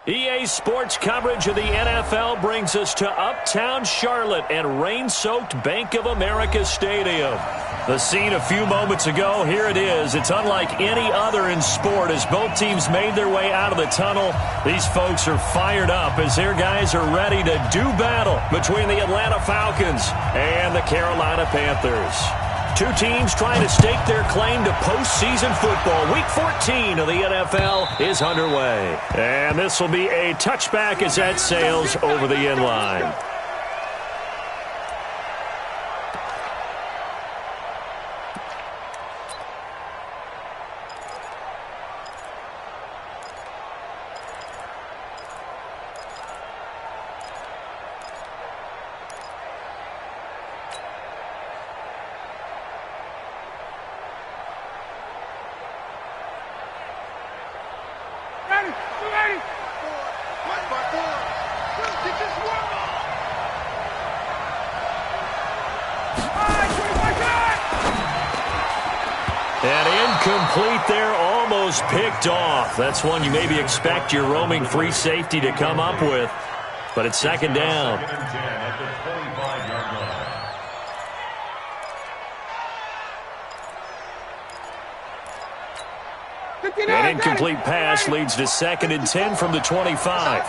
EA Sports coverage of the NFL brings us to Uptown Charlotte and rain-soaked Bank of America Stadium. The scene a few moments ago, here it is. It's unlike any other in sport as both teams made their way out of the tunnel. These folks are fired up as their guys are ready to do battle between the Atlanta Falcons and the Carolina Panthers. Two teams trying to stake their claim to postseason football. Week 14 of the NFL is underway. And this will be a touchback as that sails over the end line. Incomplete there, almost picked off. That's one you maybe expect your roaming free safety to come up with, but it's second down. An incomplete pass leads to 2nd and 10 from the 25. A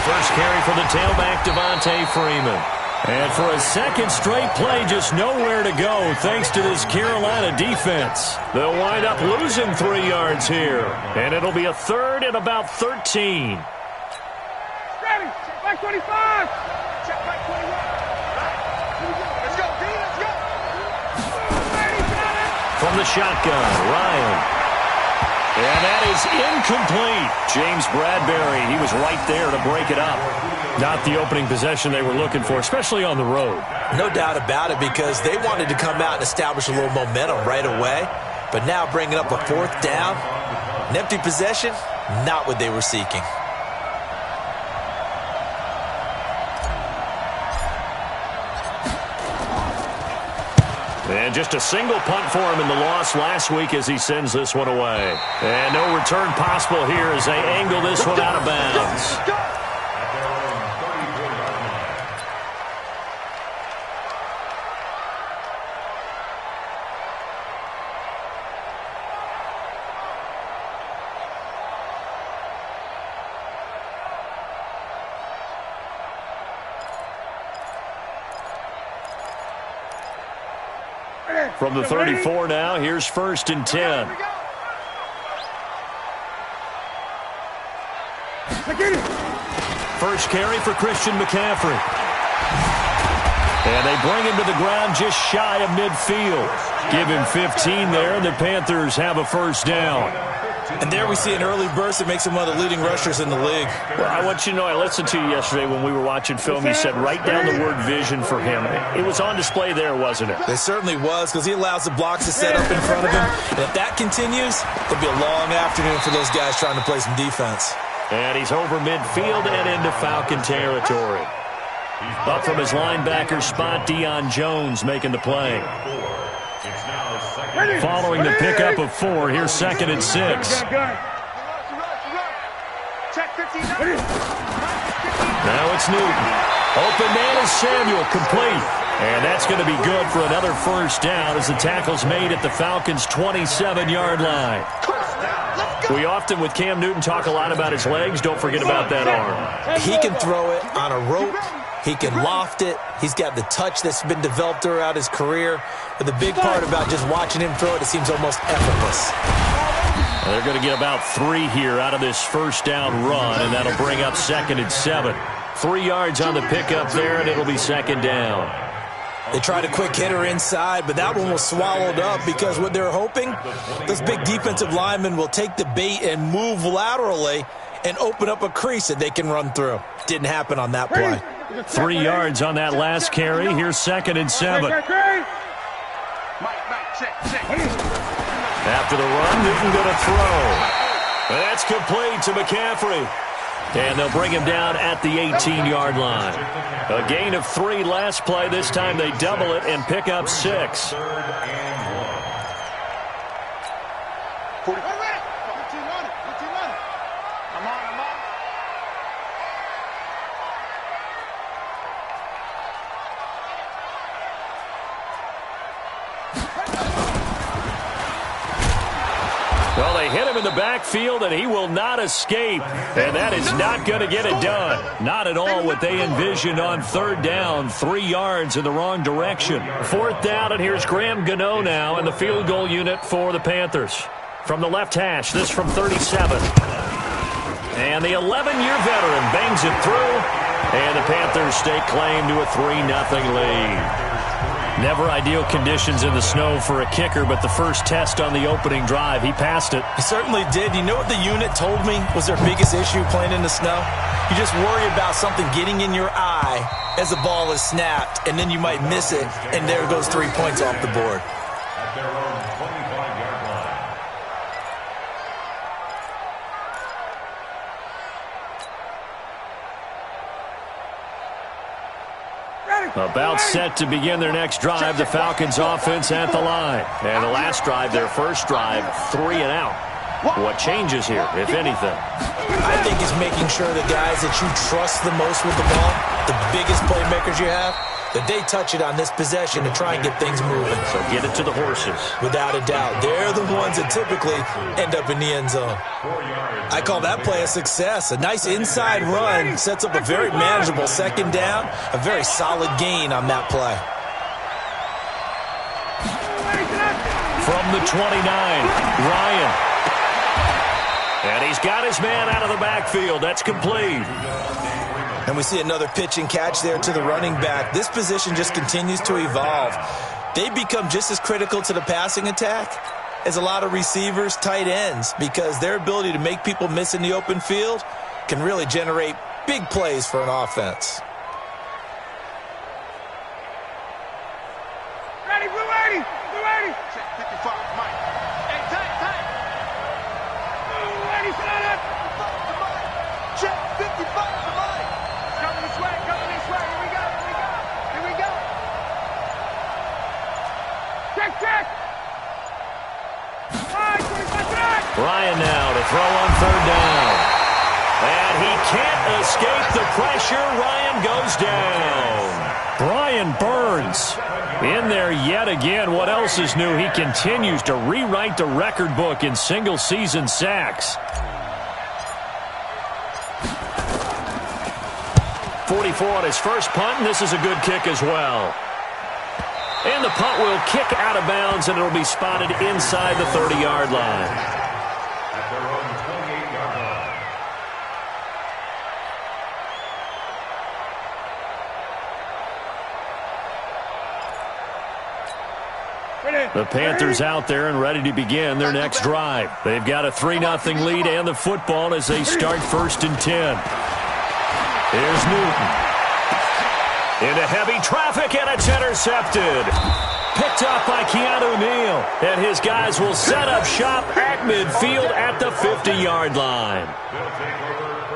first carry for the tailback, Devontae Freeman. And for a second straight play, just nowhere to go thanks to this Carolina defense. They'll wind up losing 3 yards here. And it'll be a 3rd and about 13. Ready. Check back 25. Check back 21. Let's go, D. Let's go. From the shotgun, Ryan. And that is incomplete. James Bradbury, he was right there to break it up. Not the opening possession they were looking for, especially on the road. No doubt about it, because they wanted to come out and establish a little momentum right away. But now bringing up a 4th down, an empty possession, not what they were seeking. And just a single punt for him in the loss last week as he sends this one away. And no return possible here as they angle this one out of bounds. From the 34 now, here's 1st and 10. First carry for Christian McCaffrey. And they bring him to the ground just shy of midfield. Give him 15 there, and the Panthers have a first down. And there we see an early burst that makes him one of the leading rushers in the league. Well, I want you to know, I listened to you yesterday when we were watching film. You said write down the word vision for him. It was on display there, wasn't it? It certainly was, because he allows the blocks to set up in front of him. And if that continues, it'll be a long afternoon for those guys trying to play some defense. And he's over midfield and into Falcon territory. Up from his linebacker spot, Deion Jones making the play. Following the pickup of 4, here's 2nd and 6. Now it's Newton. Open man is Samuel, complete. And that's going to be good for another first down as the tackle's made at the Falcons' 27-yard line. We often, with Cam Newton, talk a lot about his legs. Don't forget about that arm. He can throw it on a rope. He can loft it. He's got the touch that's been developed throughout his career. But the big part about just watching him throw it, it seems almost effortless. They're going to get about 3 here out of this first down run, and that'll bring up 2nd and 7. 3 yards on the pickup there, and it'll be 2nd down. They tried a quick hitter inside, but that one was swallowed up because what they're hoping, those big defensive linemen will take the bait and move laterally and open up a crease that they can run through. Didn't happen on that play. 3 yards on that last carry. Here's 2nd and 7. After the run, Newton going to throw. That's complete to McCaffrey. And they'll bring him down at the 18-yard line. A gain of 3 last play. This time they double it and pick up 6. Well, they hit him in the backfield, and he will not escape. And that is not going to get it done. Not at all what they envisioned on third down. 3 yards in the wrong direction. Fourth down, and here's Graham Gano now in the field goal unit for the Panthers. From the left hash, this from 37. And the 11-year veteran bangs it through. And the Panthers stake claim to a 3-0 lead. Never ideal conditions in the snow for a kicker, but the first test on the opening drive, he passed it. He certainly did. You know what the unit told me was their biggest issue playing in the snow? You just worry about something getting in your eye as the ball is snapped, and then you might miss it, and there goes 3 points off the board. About set to begin their next drive, the Falcons offense at the line. And the last drive, their first drive, 3 and out. What changes here, if anything? I think it's making sure the guys that you trust the most with the ball, the biggest playmakers you have, that they touch it on this possession to try and get things moving. So get it to the horses. Without a doubt. They're the ones that typically end up in the end zone. I call that play a success. A nice inside run sets up a very manageable second down. A very solid gain on that play. From the 29, Ryan. And he's got his man out of the backfield. That's complete. And we see another pitch and catch there to the running back. This position just continues to evolve. They become just as critical to the passing attack as a lot of receivers, tight ends, because their ability to make people miss in the open field can really generate big plays for an offense. Ready, blue 80, blue 80. Check 55, Mike. Hey, tight. Blue 80, set up. Check 55 for Mike. Coming this way. Here we go. Check. Ryan now to throw on third down. And he can't escape the pressure. Ryan goes down. Brian Burns in there yet again. What else is new? He continues to rewrite the record book in single-season sacks. 44 on his first punt, and this is a good kick as well. And the punt will kick out of bounds, and it'll be spotted inside the 30-yard line. The Panthers out there and ready to begin their next drive. They've got a 3-0 lead and the football as they start 1st and 10. Here's Newton. Into heavy traffic, and it's intercepted. Picked up by Keanu Neal. And his guys will set up shop at midfield at the 50-yard line.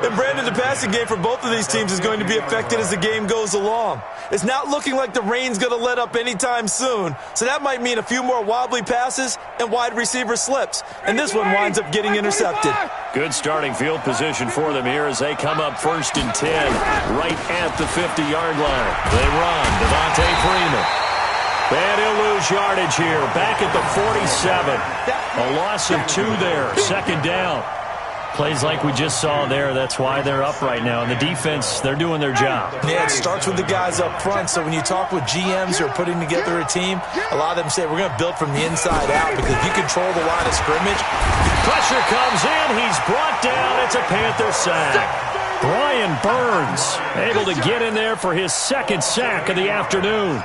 And Brandon, the passing game for both of these teams is going to be affected as the game goes along. It's not looking like the rain's going to let up anytime soon, so that might mean a few more wobbly passes and wide receiver slips. And this one winds up getting intercepted. Good starting field position for them here as they come up 1st and 10 right at the 50-yard line. They run. Devontae Freeman. And he'll lose yardage here. Back at the 47. A loss of 2 there. 2nd down. Plays like we just saw there. That's why they're up right now. And the defense, they're doing their job. Yeah, it starts with the guys up front. So when you talk with GMs who are putting together a team, a lot of them say we're going to build from the inside out because if you control the line of scrimmage. Pressure comes in. He's brought down. It's a Panther sack. Brian Burns able to get in there for his 2nd sack of the afternoon.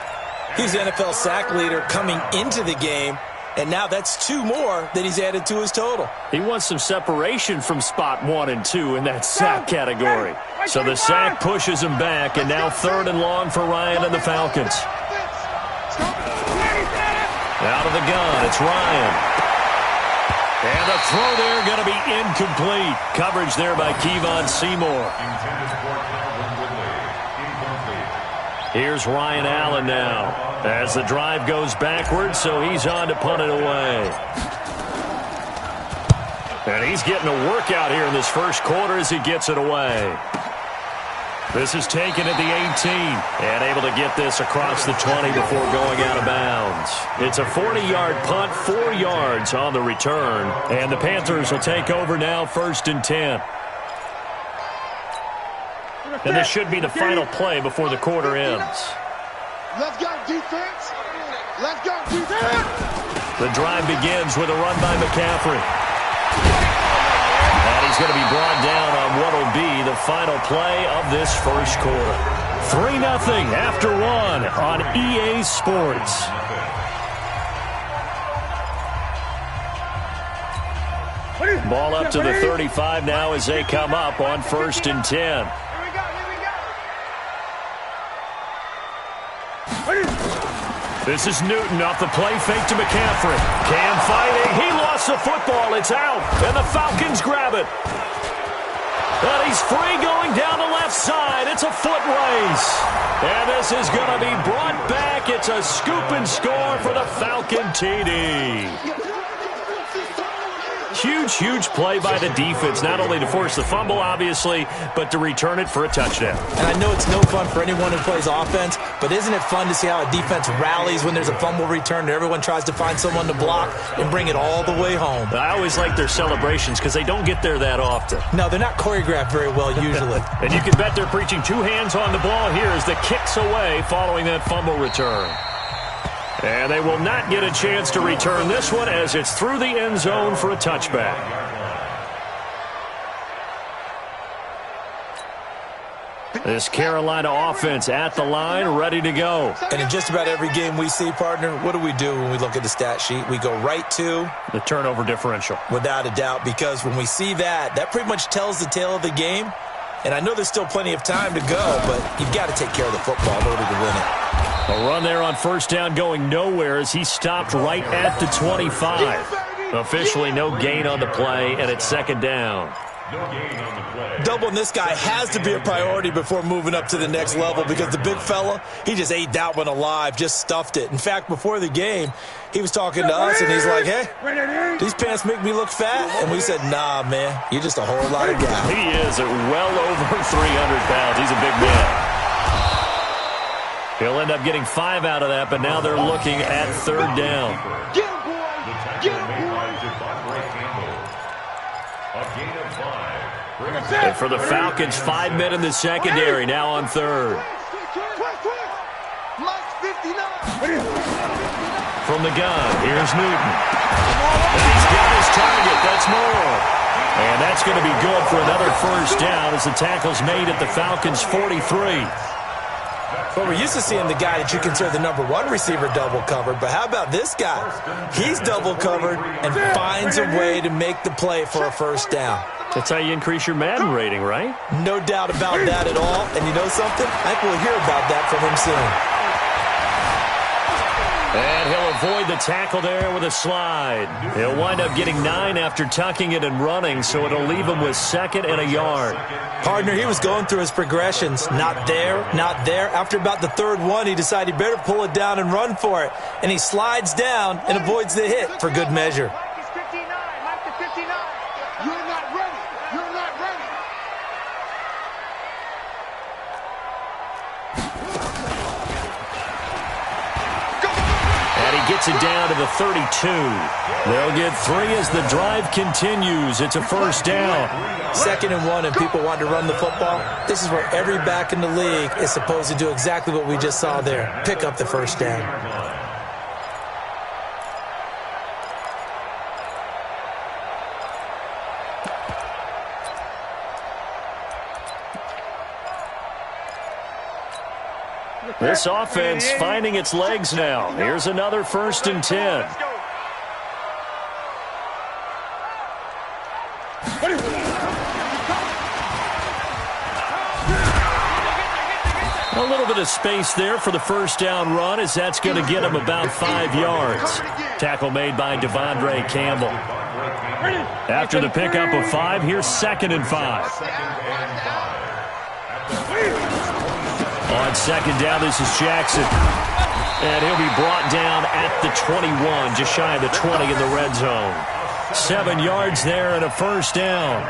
He's the NFL sack leader coming into the game. And now that's 2 more that he's added to his total. He wants some separation from spot 1 and 2 in that sack category. So the sack pushes him back, and now 3rd and long for Ryan and the Falcons. Out of the gun, it's Ryan. And the throw there going to be incomplete. Coverage there by Kevon Seymour. Here's Ryan Allen now. As the drive goes backwards, so he's on to punt it away. And he's getting a workout here in this first quarter as he gets it away. This is taken at the 18 and able to get this across the 20 before going out of bounds. It's a 40-yard punt, 4 yards on the return, and the Panthers will take over now, 1st and 10. And this should be the final play before the quarter ends. Let's go, defense. Let's go, defense. The drive begins with a run by McCaffrey. And he's going to be brought down on what will be the final play of this first quarter. 3-0 after 1 on EA Sports. Ball up to the 35 now as they come up on 1st and 10. This is Newton off the play fake to McCaffrey. Cam fighting. He lost the football. It's out. And the Falcons grab it. And he's free going down the left side. It's a foot race. And this is going to be brought back. It's a scoop and score for the Falcon TD. Huge play by the defense, not only to force the fumble, obviously, but to return it for a touchdown. And I know it's no fun for anyone who plays offense, but isn't it fun to see how a defense rallies when there's a fumble return and everyone tries to find someone to block and bring it all the way home? I always like their celebrations because they don't get there that often. No, they're not choreographed very well usually. And you can bet they're preaching 2 hands on the ball here as the kicks away following that fumble return. And they will not get a chance to return this one as it's through the end zone for a touchback. This Carolina offense at the line, ready to go. And in just about every game we see, partner, what do when we look at the stat sheet? We go right to the turnover differential. Without a doubt, because when we see that pretty much tells the tale of the game. And I know there's still plenty of time to go, but you've got to take care of the football in order to win it. A run there on 1st down going nowhere as he stopped right at the 25. Officially no gain on the play, and it's 2nd down. Doubling this guy has to be a priority before moving up to the next level because the big fella, he just ate that one alive, just stuffed it. In fact, before the game, he was talking to us, and he's like, hey, these pants make me look fat. And we said, nah, man, you're just a whole lot of guy. He is at well over 300 pounds. He's a big man. He'll end up getting 5 out of that, but now they're looking at 3rd down. Get him, boy. Get him, boy. And for the Falcons, 5 men in the secondary, now on 3rd. From the gun, here's Newton. And he's got his target. That's more. And that's going to be good for another 1st down as the tackle's made at the Falcons' 43. Well, we're used to seeing the guy that you consider the number 1 receiver double covered, but how about this guy? He's double covered and finds a way to make the play for a 1st down. That's how you increase your Madden rating, right? No doubt about that at all. And you know something? I think we'll hear about that from him soon. And he'll avoid the tackle there with a slide. He'll wind up getting 9 after tucking it and running, so it'll leave him with 2nd and a yard. Partner, he was going through his progressions. Not there, not there. After about the 3rd one, he decided he better pull it down and run for it. And he slides down and avoids the hit for good measure. Gets it down to the 32. They'll get 3 as the drive continues. It's a 1st down. 2nd and 1, and people want to run the football. This is where every back in the league is supposed to do exactly what we just saw there. Pick up the 1st down. This offense finding its legs now. Here's another 1st and 10. A little bit of space there for the 1st down run as that's going to get him about 5 yards. Tackle made by Devondre Campbell. After the pickup of 5, here's 2nd and 5. On 2nd down, this is Jackson. And he'll be brought down at the 21, just shy of the 20 in the red zone. 7 yards there and a 1st down.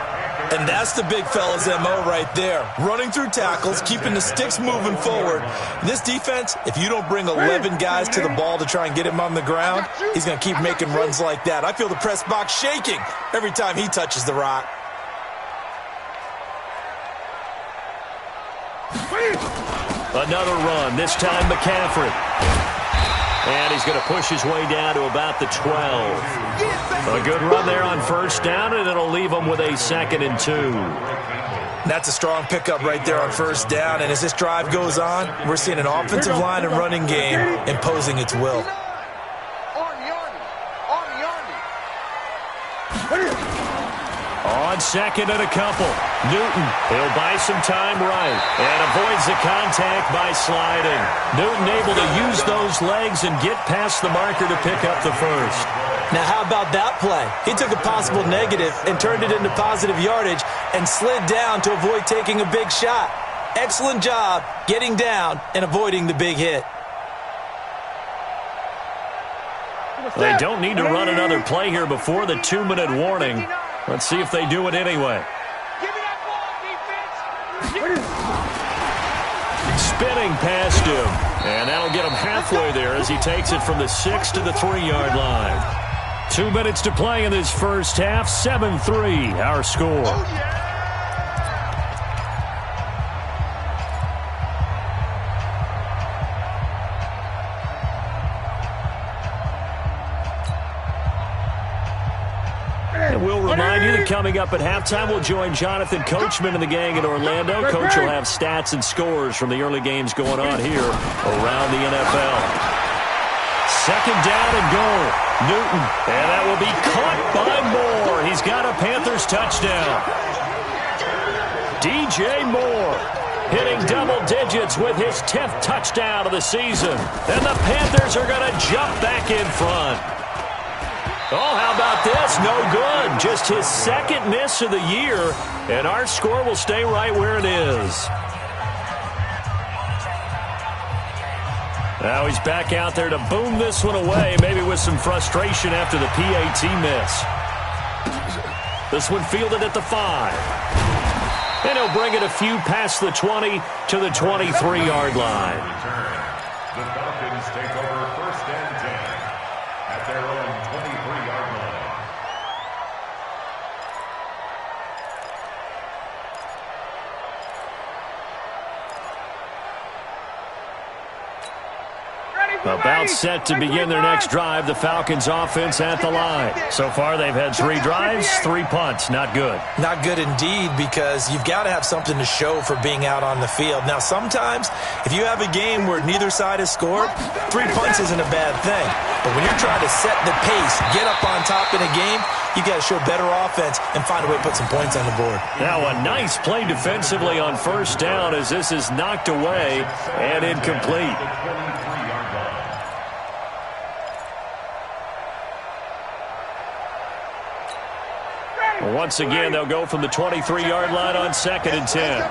And that's the big fella's MO right there. Running through tackles, keeping the sticks moving forward. This defense, if you don't bring 11 guys to the ball to try and get him on the ground, he's going to keep making runs like that. I feel the press box shaking every time he touches the rock. Another run, this time McCaffrey. And he's going to push his way down to about the 12. A good run there on first down, and it'll leave him with a 2nd and 2. That's a strong pickup right there on first down, and as this drive goes on, we're seeing an offensive line and running game imposing its will. On 2nd and a couple. Newton, he'll buy some time right and avoids the contact by sliding. Newton able to use those legs and get past the marker to pick up the first. Now, how about that play? He took a possible negative and turned it into positive yardage and slid down to avoid taking a big shot. Excellent job getting down and avoiding the big hit. They don't need to run another play here before the 2-minute warning. Let's see if they do it anyway. Spinning past him, and that'll get him halfway there as he takes it from the 6 to the 3-yard line. 2 minutes to play in this first half. 7-3 our score. And we'll remind you that coming up at halftime, we'll join Jonathan Coachman and the gang in Orlando. Coach will have stats and scores from the early games going on here around the NFL. 2nd down and goal. Newton, and that will be caught by Moore. He's got a Panthers touchdown. DJ Moore hitting double digits with his 10th touchdown of the season. And the Panthers are going to jump back in front. Oh, how about this? No good. Just his 2nd miss of the year, and our score will stay right where it is. Now he's back out there to boom this one away, maybe with some frustration after the PAT miss. This one fielded at the 5. And he'll bring it a few past the 20 to the 23-yard line. The Falcons take over 1st and 10 at their own 23-yard line. About set to begin their next drive, the Falcons offense at the line. So far, they've had 3 drives, 3 punts. Not good. Not good indeed, because you've got to have something to show for being out on the field. Now, sometimes, if you have a game where neither side has scored, 3 punts isn't a bad thing. But when you're trying to set the pace, get up on top in a game, you got to show better offense and find a way to put some points on the board. Now, a nice play defensively on first down as this is knocked away and incomplete. Once again, they'll go from the 23-yard line on 2nd and 10.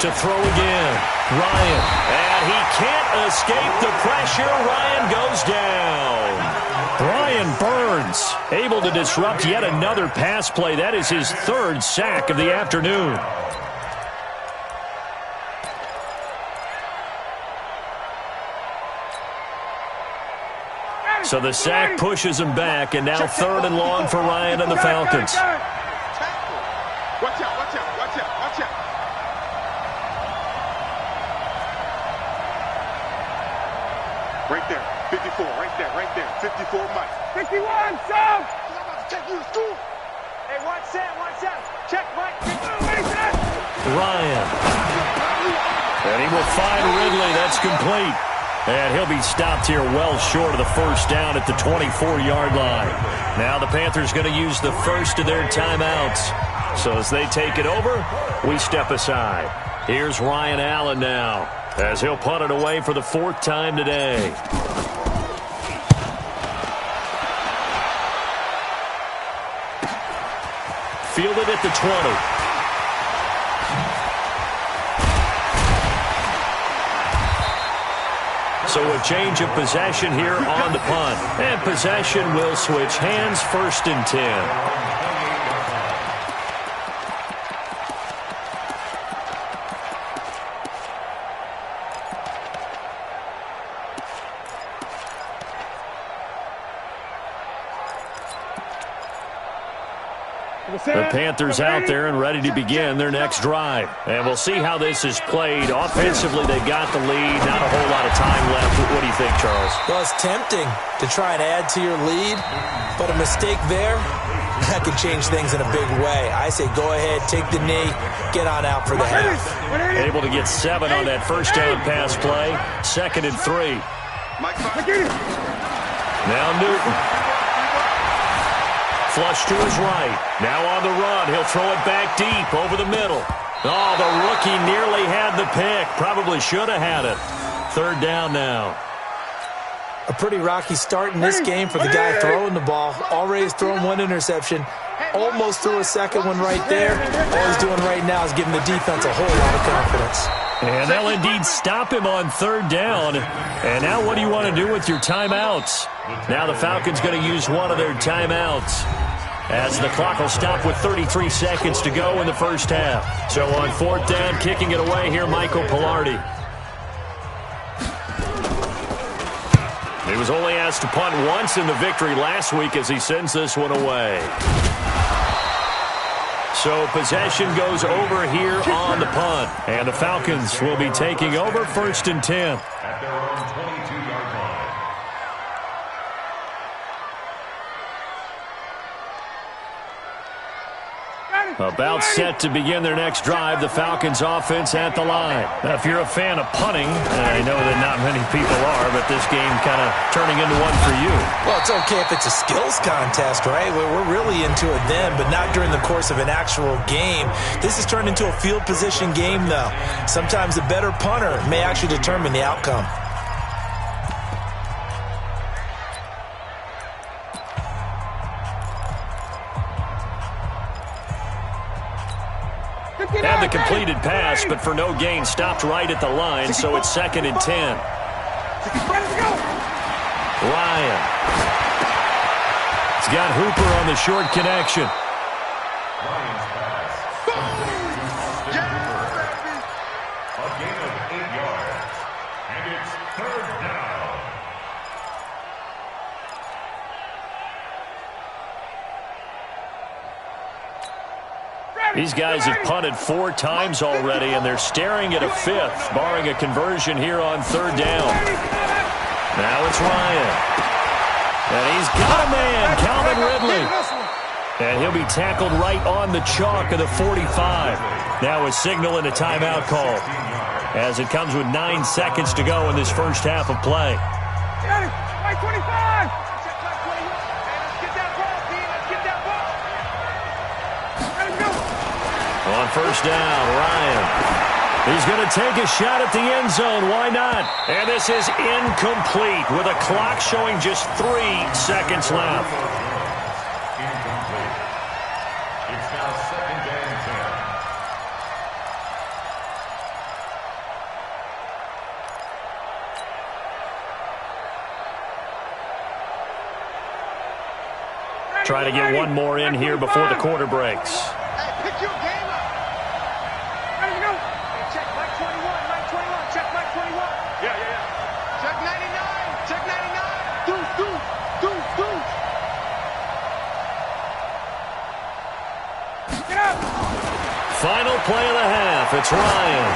To throw again, Ryan. And he can't escape the pressure. Ryan goes down. Brian Burns able to disrupt yet another pass play. That is his 3rd sack of the afternoon. So the sack pushes him back, and now 3rd and long for Ryan and the Falcons. Watch out, watch out, watch out, watch out. Right there, 54, right there, 54, Mike. 51, son! I'm about to take you to school. Hey, watch that, check, Mike. Ryan. And he will find Ridley, that's complete. And he'll be stopped here well short of the first down at the 24-yard line. Now the Panthers going to use the first of their timeouts. So as they take it over, we step aside. Here's Ryan Allen now, as he'll punt it away for the 4th time today. Fielded at the 20. So a change of possession here on the punt. And possession will switch hands, 1st and 10. The Panthers out there and ready to begin their next drive. And we'll see how this is played. Offensively, they've got the lead. Not a whole lot of time left. What do you think, Charles? Well, it's tempting to try and add to your lead, but a mistake there, that could change things in a big way. I say go ahead, take the knee, get on out for the half. Able to get 7 on that first down pass play. 2nd and 3. Now Newton. Flush to his right. Now on the run. He'll throw it back deep over the middle. Oh, the rookie nearly had the pick. Probably should have had it. 3rd down now. A pretty rocky start in this game for the guy throwing the ball. Already has thrown 1 interception. Almost threw a 2nd one right there. All he's doing right now is giving the defense a whole lot of confidence. And they'll indeed stop him on 3rd down. And now what do you want to do with your timeouts? Now the Falcons going to use one of their timeouts, as the clock will stop with 33 seconds to go in the first half. So on 4th down, kicking it away here, Michael Pilardi. He was only asked to punt once in the victory last week as he sends this one away. So possession goes over here on the punt. And the Falcons will be taking over 1st and 10. At their own 22-yard line. About set to begin their next drive, the Falcons offense at the line. Now, if you're a fan of punting, and I know that not many people are, but this game kind of turning into one for you. Well, it's okay if it's a skills contest, right? We're really into it then, but not during the course of an actual game. This has turned into a field position game, though. Sometimes the better punter may actually determine the outcome. Had the completed pass, but for no gain, stopped right at the line, so it's 2nd and 10. Ryan. He's got Hooper on the short connection. Ryan's pass. A gain of 8 yards. And it's 3rd down. These guys have punted 4 times already, and they're staring at a 5th, barring a conversion here on 3rd down. Now it's Ryan. And he's got a man, Calvin Ridley. And he'll be tackled right on the chalk of the 45. Now a signal and a timeout call, as it comes with 9 seconds to go in this first half of play. Right 25! On 1st down, Ryan. He's going to take a shot at the end zone. Why not? And this is incomplete with a clock showing just 3 seconds left. Incomplete. It's now 2nd and 10. Try to get one more in here before the quarter breaks. Hey, pick your game up. Ready to go. Hey, check Mike 21, Mike 21, check Mike 21. Yeah. Check 99, check 99. Deuce. Get up. Final play of the half. It's Ryan.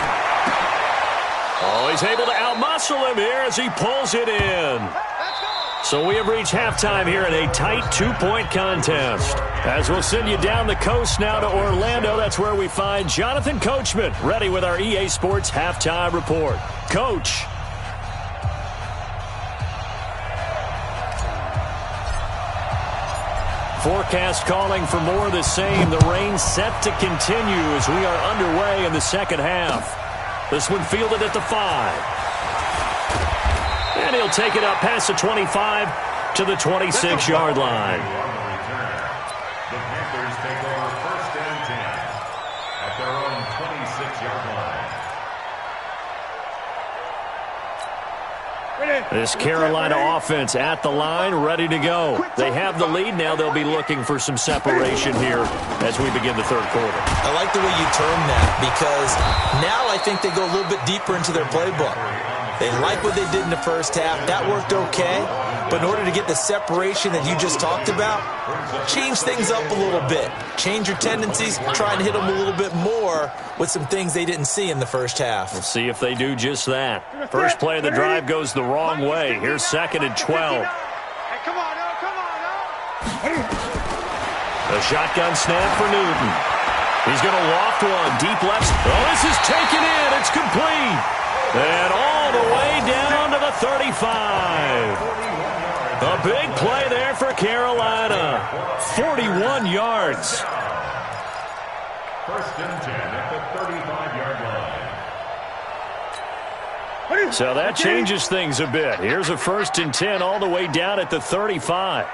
Oh, he's able to outmuscle him here as he pulls it in. So we have reached halftime here in a tight 2-point contest. As we'll send you down the coast now to Orlando, that's where we find Jonathan Coachman, ready with our EA Sports Halftime Report. Coach. Forecast calling for more of the same. The rain set to continue as we are underway in the second half. This one fielded at the 5. And he'll take it up past the 25 to the 26-yard line. The Panthers take over 1st and 10 at their own 26-yard line. This Carolina offense at the line, ready to go. They have the lead. Now they'll be looking for some separation here as we begin the third quarter. I like the way you term that because now I think they go a little bit deeper into their playbook. They like what they did in the first half. That worked okay. But in order to get the separation that you just talked about, change things up a little bit. Change your tendencies, try and hit them a little bit more with some things they didn't see in the first half. We'll see if they do just that. First play of the drive goes the wrong way. Here's 2nd and 12. Hey, come on, now, come on, now. A shotgun snap for Newton. He's going to loft one. Deep left. Oh, this is taken in. It's complete. And all the way down to the 35. A big play there for Carolina. 41 yards. 1st and 10 at the 35-yard line. So that changes things a bit. Here's a 1st and 10 all the way down at the 35.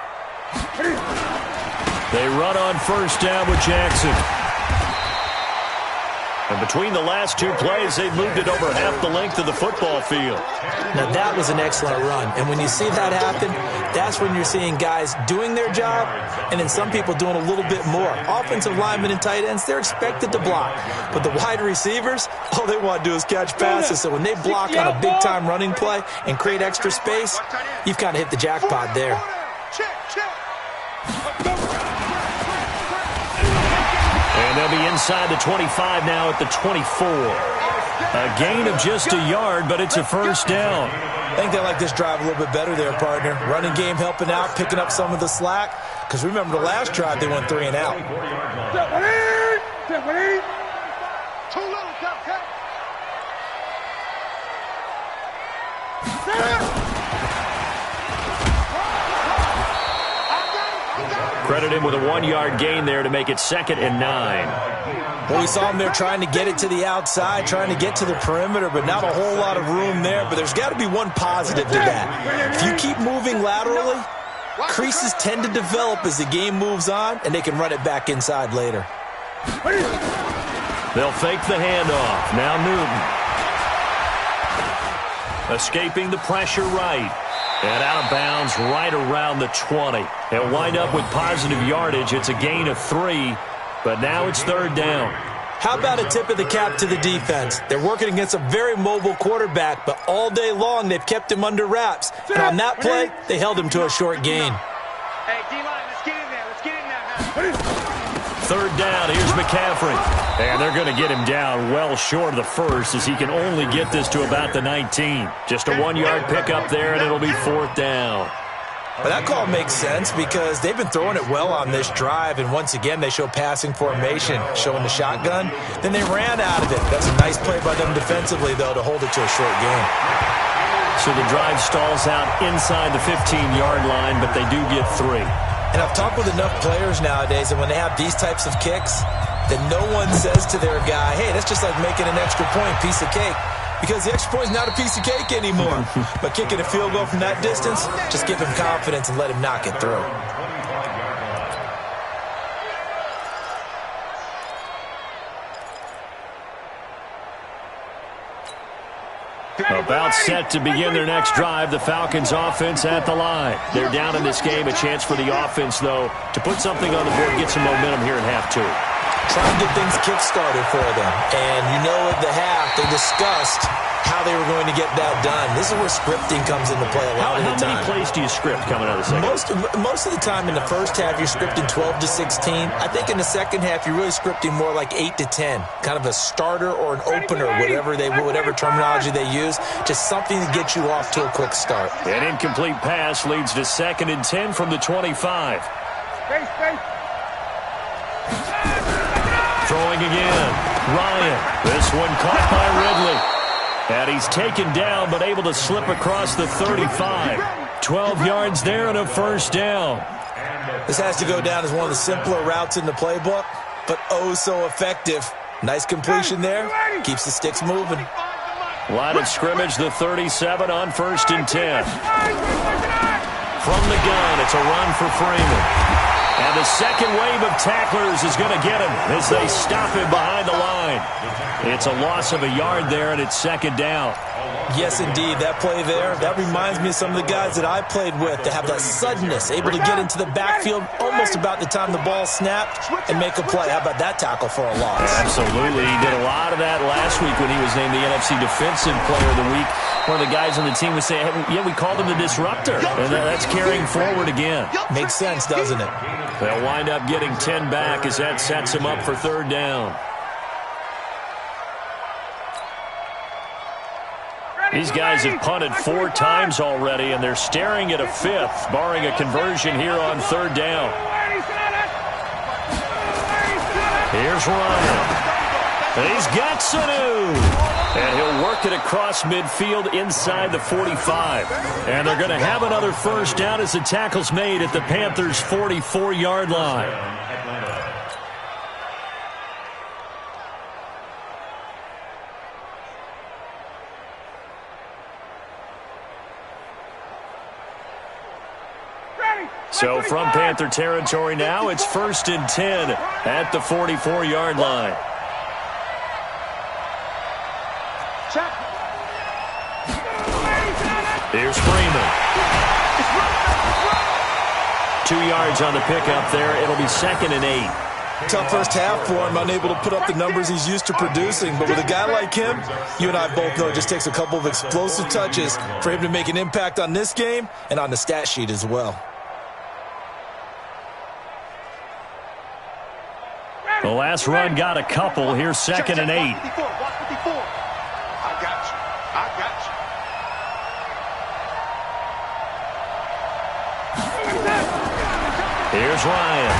They run on 1st down with Jackson. And between the last two plays, they've moved it over half the length of the football field. Now, that was an excellent run. And when you see that happen, that's when you're seeing guys doing their job and then some people doing a little bit more. Offensive linemen and tight ends, they're expected to block. But the wide receivers, all they want to do is catch passes. So when they block on a big-time running play and create extra space, you've kind of hit the jackpot there. And they'll be inside the 25 now at the 24. A gain of just a yard, but it's a 1st down. I think they like this drive a little bit better there, partner. Running game helping out, picking up some of the slack. Because remember the last drive, they went 3 and out. Too little, J0k. Credit him with a 1-yard gain there to make it 2nd and 9. Well, we saw him there trying to get it to the outside, trying to get to the perimeter, but not a whole lot of room there. But there's got to be one positive to that. If you keep moving laterally, creases tend to develop as the game moves on, and they can run it back inside later. They'll fake the handoff. Now Newton. Escaping the pressure right. And out of bounds right around the 20. They'll wind up with positive yardage. It's a gain of 3, but now it's 3rd down. How about a tip of the cap to the defense? They're working against a very mobile quarterback, but all day long they've kept him under wraps. And on that play, they held him to a short gain. Hey, D-line, let's get in there. Let's get in there now. 3rd down, here's McCaffrey. And they're going to get him down well short of the 1st as he can only get this to about the 19. Just a 1-yard pickup there, and it'll be 4th down. But that call makes sense because they've been throwing it well on this drive, and once again they show passing formation, showing the shotgun. Then they ran out of it. That's a nice play by them defensively, though, to hold it to a short gain. So the drive stalls out inside the 15-yard line, but they do get 3. And I've talked with enough players nowadays that when they have these types of kicks, that no one says to their guy, hey, that's just like making an extra point, piece of cake. Because the extra point is not a piece of cake anymore. But kicking a field goal from that distance, just give him confidence and let him knock it through. About set to begin their next drive, the Falcons offense at the line. They're down in this game. A chance for the offense, though, to put something on the board, get some momentum here in half 2. Try and get things kick-started for them. And you know at the half, they discussed how they were going to get that done. This is where scripting comes into play a lot of the time. How many plays do you script coming out of the second? Most of the time in the first half, you're scripting 12 to 16. I think in the second half, you're really scripting more like 8 to 10. Kind of a starter or an opener, whatever terminology they use. Just something to get you off to a quick start. An incomplete pass leads to 2nd and 10 from the 25. Throwing again. Ryan. This one caught by Ridley. And he's taken down, but able to slip across the 35. 12 yards there and a 1st down. This has to go down as one of the simpler routes in the playbook, but oh so effective. Nice completion there. Keeps the sticks moving. Line of scrimmage, the 37 on 1st and 10. From the gun, it's a run for Freeman. And the second wave of tacklers is going to get him as they stop him behind the line. It's a loss of a yard there, and it's second down. Yes, indeed. That play there, that reminds me of some of the guys that I played with that have that suddenness, able to get into the backfield almost about the time the ball snapped and make a play. How about that tackle for a loss? Absolutely. He did a lot of that last week when he was named the NFC Defensive Player of the Week. One of the guys on the team was saying, hey, yeah, we called him the disruptor. And that's carrying forward again. Makes sense, doesn't it? They'll wind up getting 10 back as that sets him up for third down. These guys have punted 4 times already, and they're staring at a 5th, barring a conversion here on third down. Here's Ryan. He's got Sanu. And he'll work it across midfield inside the 45. And they're going to have another first down as the tackle's made at the Panthers' 44-yard line. So from Panther territory now, it's 1st and 10 at the 44-yard line. Here's Freeman. 2 yards on the pickup there. It'll be 2nd and 8. Tough first half for him, unable to put up the numbers he's used to producing. But with a guy like him, you and I both know it just takes a couple of explosive touches for him to make an impact on this game and on the stat sheet as well. The last run got a couple. Here's 2nd and 8. I got you. I got you. Here's Ryan.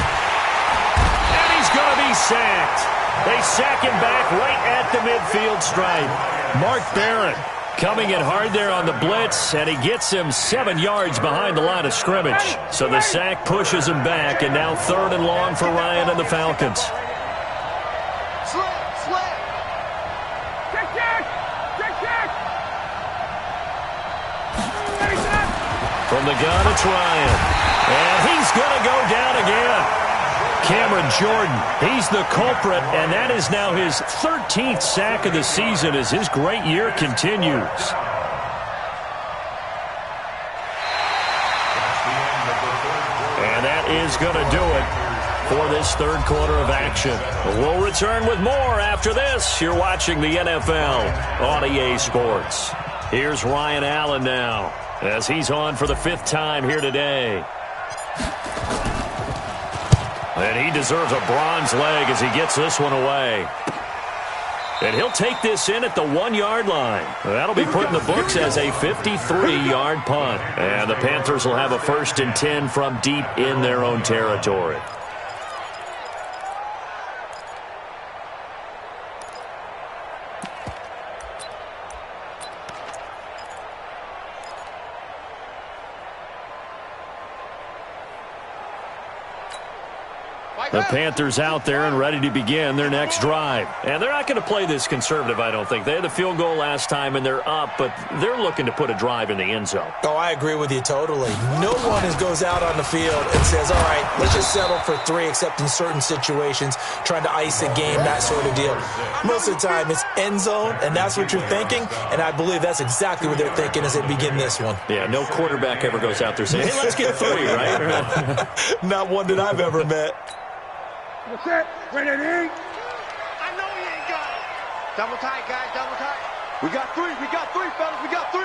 And he's going to be sacked. They sack him back right at the midfield stripe. Mark Barrett coming in hard there on the blitz, and he gets him 7 yards behind the line of scrimmage. So the sack pushes him back, and now 3rd and long for Ryan and the Falcons. From the gun, it's Ryan. And he's going to go down again. Cameron Jordan, he's the culprit, and that is now his 13th sack of the season as his great year continues. And that is going to do it for this third quarter of action. We'll return with more after this. You're watching the NFL on EA Sports. Here's Ryan Allen now, as he's on for the 5th time here today. And he deserves a bronze leg as he gets this one away. And he'll take this in at the 1-yard line. That'll be put in the books as a 53-yard punt. And the Panthers will have a 1st and 10 from deep in their own territory. The Panthers out there and ready to begin their next drive. And they're not going to play this conservative, I don't think. They had the field goal last time, and they're up, but they're looking to put a drive in the end zone. Oh, I agree with you totally. No one goes out on the field and says, all right, let's just settle for 3, except in certain situations, trying to ice a game, that sort of deal. Most of the time, it's end zone, and that's what you're thinking, and I believe that's exactly what they're thinking as they begin this one. Yeah, no quarterback ever goes out there saying, hey, let's get 3, right? Not one that I've ever met. What's that? Ready? I know he ain't got it. Double tight, guys. Double tight. We got 3. We got 3, fellas. We got 3.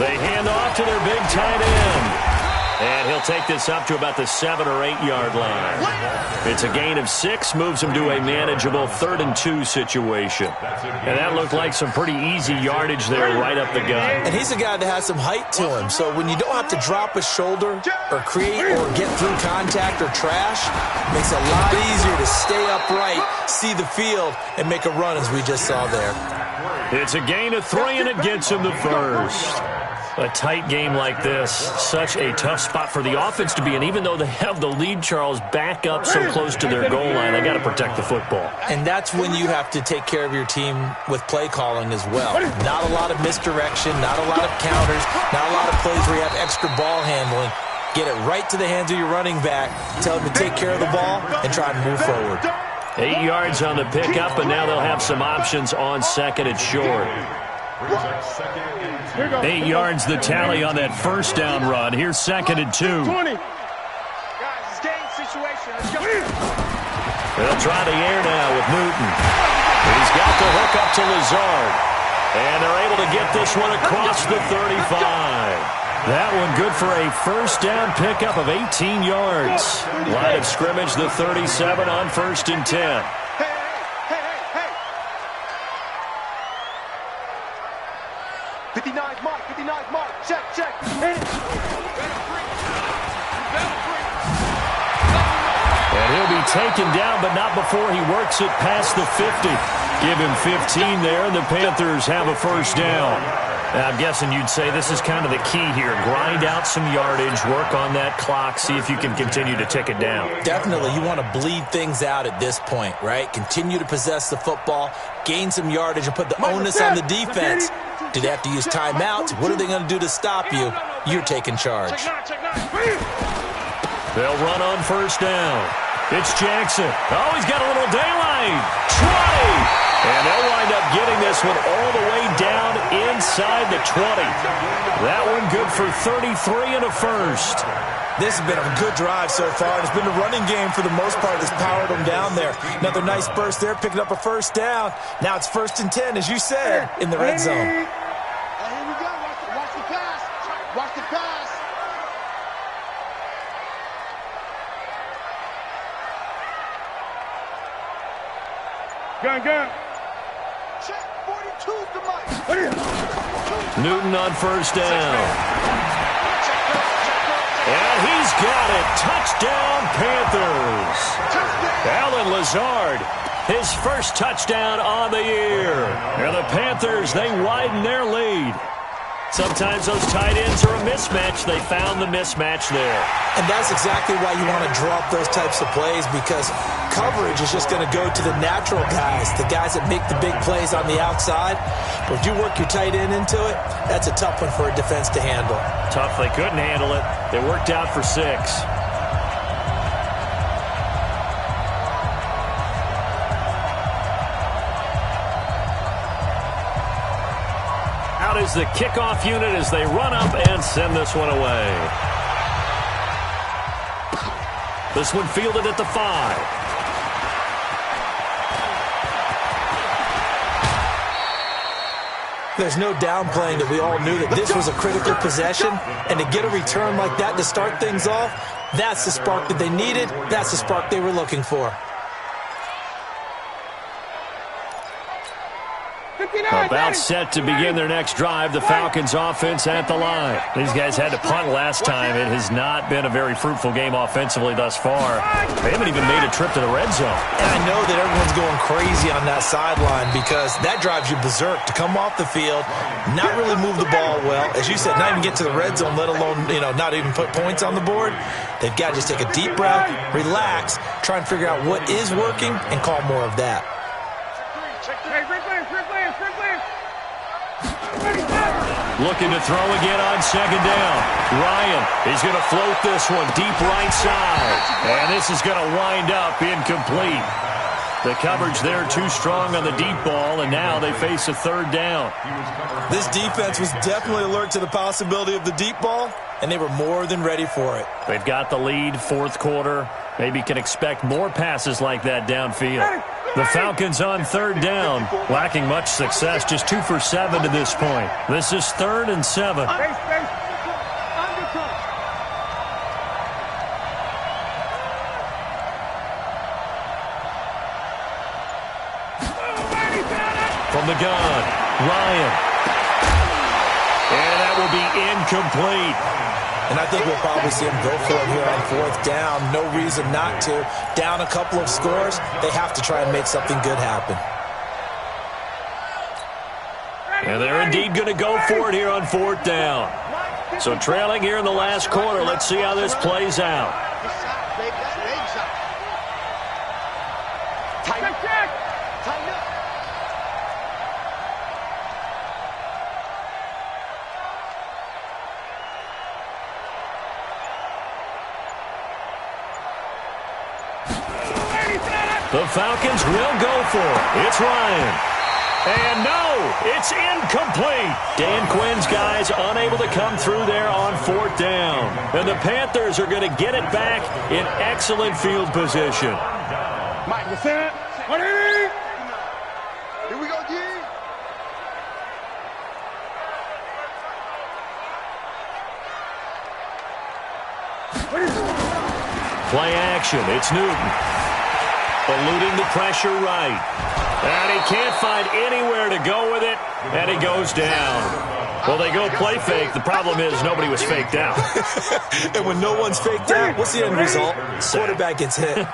They hand off to their big tight end. And he'll take this up to about the 7 or 8 yard line. It's a gain of 6, moves him to a manageable 3rd and 2 situation. And that looked like some pretty easy yardage there right up the gut. And he's a guy that has some height to him. So when you don't have to drop a shoulder or create or get through contact or trash, it makes it a lot easier to stay upright, see the field, and make a run as we just saw there. It's a gain of 3, and it gets him the first. A tight game like this, such a tough spot for the offense to be in. Even though they have the lead, Charles, back up so close to their goal line, they got to protect the football. And that's when you have to take care of your team with play calling as well. Not a lot of misdirection, not a lot of counters, not a lot of plays where you have extra ball handling. Get it right to the hands of your running back. Tell him to take care of the ball and try and move forward. 8 yards on the pickup, and now they'll have some options on second and short. 8 yards the tally on that first down run. Here's second and 2. 20. Guys, it's game situation. Let's go. They'll try the air now with Newton. He's got the hook up to Lazard. And they're able to get this one across the 35. That one good for a first down pickup of 18 yards. Line of scrimmage, the 37 on 1st and 10. Hey. 59's mark, 59's mark. Check. And he'll be taken down, but not before he works it past the 50. Give him 15 there, and the Panthers have a first down. I'm guessing you'd say this is kind of the key here. Grind out some yardage, work on that clock, see if you can continue to tick it down. Definitely, you want to bleed things out at this point, right? Continue to possess the football, gain some yardage, and put the onus on the defense. Do they have to use timeouts? What are they going to do to stop you? You're taking charge. They'll run on first down. It's Jackson. Oh, he's got a little daylight. 20. And they'll wind up getting this one all the way down inside the 20. That one good for 33 and a first. This has been a good drive so far. It's been a running game for the most part that's powered them down there. Another nice burst there, picking up a first down. Now it's 1st and 10, as you said, in the red zone. Here we go. Watch the pass. Watch the pass. Gun. Check 42's the mic. Newton on first down. And he's got it. Touchdown, Panthers. Alan Lazard, his first touchdown on the year. And the Panthers, they widen their lead. Sometimes those tight ends are a mismatch. They found the mismatch there. And that's exactly why you want to draw up those types of plays, because coverage is just going to go to the natural guys, the guys that make the big plays on the outside. But if you work your tight end into it, that's a tough one for a defense to handle. Tough. They couldn't handle it. They worked out for 6. Out is the kickoff unit as they run up and send this one away. This one fielded at the 5. There's no downplaying that we all knew that this was a critical possession, and to get a return like that to start things off, that's the spark that they needed. That's the spark they were looking for. About set to begin their next drive. The Falcons offense at the line. These guys had to punt last time. It has not been a very fruitful game offensively thus far. They haven't even made a trip to the red zone. And I know that everyone's going crazy on that sideline because that drives you berserk to come off the field, not really move the ball well. As you said, not even get to the red zone, let alone, not even put points on the board. They've got to just take a deep breath, relax, try and figure out what is working, and call more of that. Looking to throw again on second down. Ryan is going to float this one deep right side. And this is going to wind up incomplete. The coverage there too strong on the deep ball, and now they face a third down. This defense was definitely alert to the possibility of the deep ball, and they were more than ready for it. They've got the lead, fourth quarter. Maybe can expect more passes like that downfield. The Falcons on third down, lacking much success, just 2 for 7 to this point. This is 3rd and 7. From the gun, Ryan. And that will be incomplete. And I think we'll probably see them go for it here on 4th down. No reason not to. Down a couple of scores, they have to try and make something good happen. And they're indeed going to go for it here on 4th down. So trailing here in the last quarter. Let's see how this plays out. The Falcons will go for it. It's Ryan. And no, it's incomplete. Dan Quinn's guys unable to come through there on 4th down. And the Panthers are going to get it back in excellent field position. Mike, you see it? Here we go, G. Play action. It's Newton. Eluding the pressure right. And he can't find anywhere to go with it, and he goes down. Well, they go play fake. The problem is nobody was faked out. And when no one's faked out, what's the end result? Quarterback gets hit.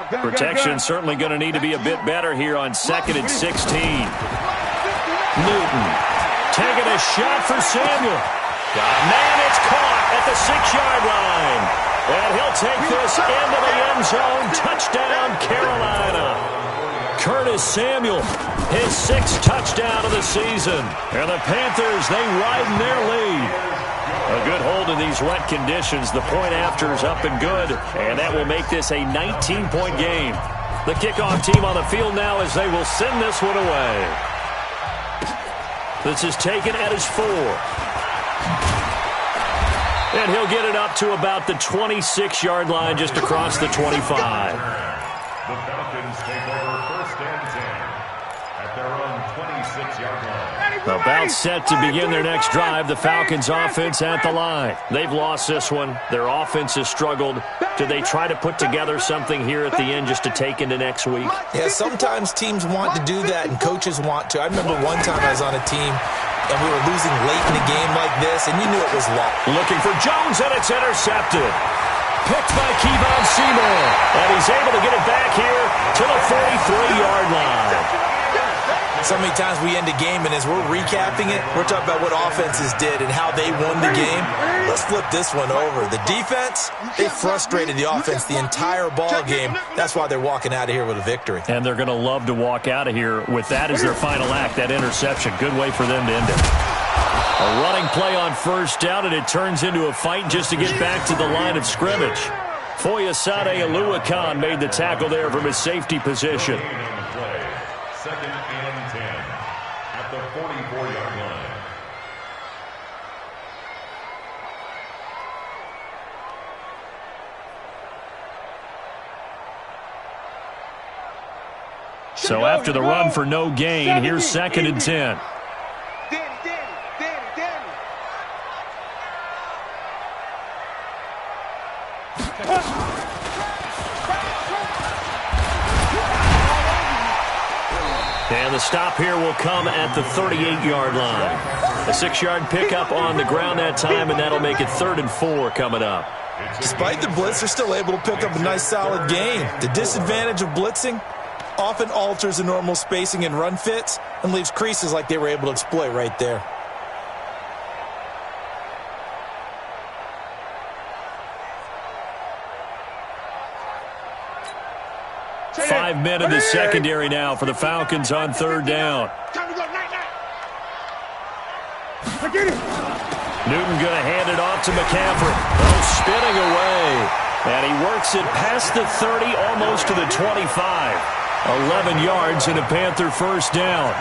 Protection certainly going to need to be a bit better here on 2nd and 16. Newton taking a shot for Samuel. Man, it's caught at the 6-yard line. And he'll take this into the end zone. Touchdown, Carolina. Curtis Samuel, his 6th touchdown of the season. And the Panthers, they widen their lead. A good hold in these wet conditions. The point after is up and good. And that will make this a 19-point game. The kickoff team on the field now as they will send this one away. This is taken at his 4. And he'll get it up to about the 26-yard line just across the 25. The Falcons take over 1st and 10 at their own 26-yard line. About set to begin their next drive. The Falcons offense at the line. They've lost this one. Their offense has struggled. Do they try to put together something here at the end just to take into next week? Yeah, sometimes teams want to do that and coaches want to. I remember one time I was on a team and we were losing late in the game like this, and you knew it was lost. Looking for Jones, and it's intercepted. Picked by Kevon Seymour, and he's able to get it back here to the 43-yard line. So many times we end a game, and as we're recapping it, we're talking about what offenses did and how they won the game. Let's flip this one over. The defense, they frustrated the offense the entire ball game. That's why they're walking out of here with a victory. And they're going to love to walk out of here with that as their final act, that interception. Good way for them to end it. A running play on 1st down, and it turns into a fight just to get back to the line of scrimmage. Foyesade Oluwakan made the tackle there from his safety position. 2nd and 10 at the 44-yard line. So after the run for no gain, here's 2nd and 10. And the stop here will come at the 38-yard line. A 6-yard pickup on the ground that time, and that'll make it 3rd and 4 coming up. Despite the blitz, they're still able to pick up a nice, solid gain. The disadvantage of blitzing often alters the normal spacing and run fits and leaves creases like they were able to exploit right there. Five men in the secondary now for the Falcons on 3rd down. Newton going to hand it off to McCaffrey. Oh, spinning away. And he works it past the 30, almost to the 25. 11 yards and a Panther 1st down.